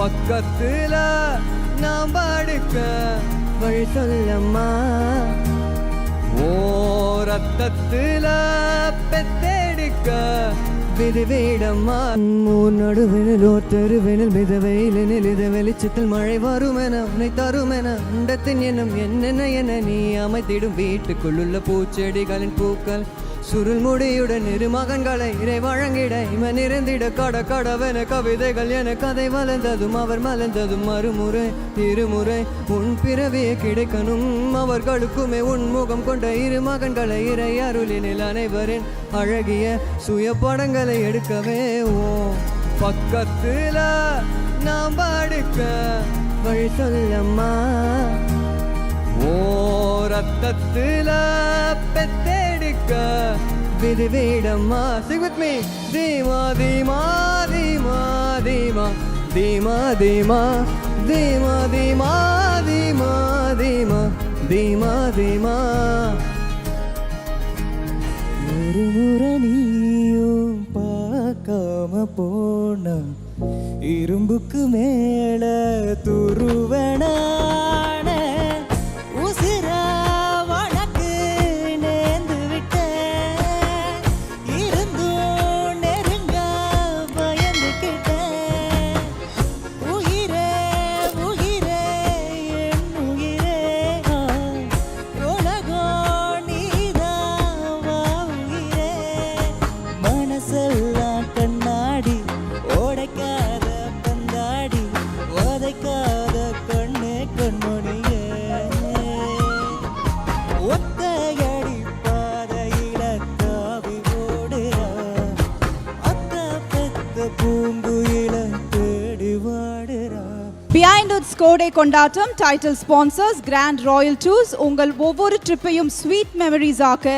பக்கத்துல நான் படுக்க வழி சொல்லம்மா ஓ ரத்தத்துல பெத்தெடுக்க விதிவேடம்மா நடுவினில் ஓர் தெருவினில் மிதவையிலினில் இது வெளிச்சத்தில் மழை வருமென உன்னை தருமென உண்டத்தின் எண்ணம் என்னென்ன என நீ அமைத்திடும் வீட்டுக்குள்ளுள்ள பூச்செடிகளின் பூக்கள் சுருள் முடியுடன் இரு மகன்களை இறை வழங்கிட இவன் இருந்திட கடவென கவிதைகள் என கதை வளர்ந்ததும் அவர் மலர்ந்ததும் மறுமுறை இருமுறை உன் பிறவியே கிடைக்கணும் அவர்களுக்குமே உன்முகம் கொண்ட இரு மகன்களை இறை அருளினில் அனைவரின் அழகிய சுய படங்களை எடுக்கவே ஓ பக்கத்துல நாம் படுக்க வழி சொல்லம்மா ஓ ரத்தத்துல பெத்தெடுக்க விதிவேடம்மா. Sing with me. Dima dima dima dima dima dima dima dima dima dima dima dima ஒரு முறை நீயும் பார்க்காம போன இரும்புக்கு மேல துருவன Behind its Kode Kondatam title sponsors Grand Royal Tours. உங்கள் ஒவ்வொரு ட்ரிப்பையும் ஸ்வீட் மெமரிஸ் ஆக்க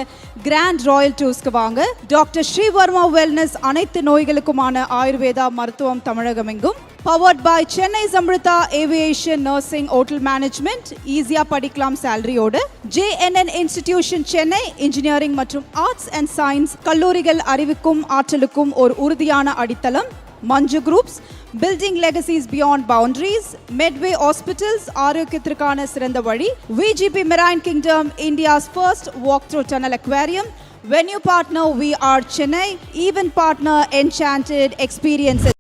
Grand Royal Toursக்கு வாங்க. டாக்டர் ஸ்ரீவர்மா வெல்னஸ் அனைத்து நோய்களுக்குமான ஆயுர்வேதா மருத்துவம் தமிழகமெங்கும். Powered by Chennai Zamrita Aviation Nursing Hotel Management. ஈஸியா படிக்கலாம் சேலரியோடு. JNN Institution Chennai இன்ஜினியரிங் மற்றும் ஆர்ட்ஸ் அண்ட் சயின்ஸ் கல்லூரிகள் அறிவுக்கும் ஆற்றலுக்கும் ஒரு உறுதியான அடித்தளம். Manju Groups, building legacies beyond boundaries. Medway Hospitals, ஆரோக்கியத்திற்கான சிறந்த வழி. VGP Marine Kingdom, India's first walk-through tunnel aquarium. Venue partner, We Are Chennai. Event partner, Enchanted Experiences.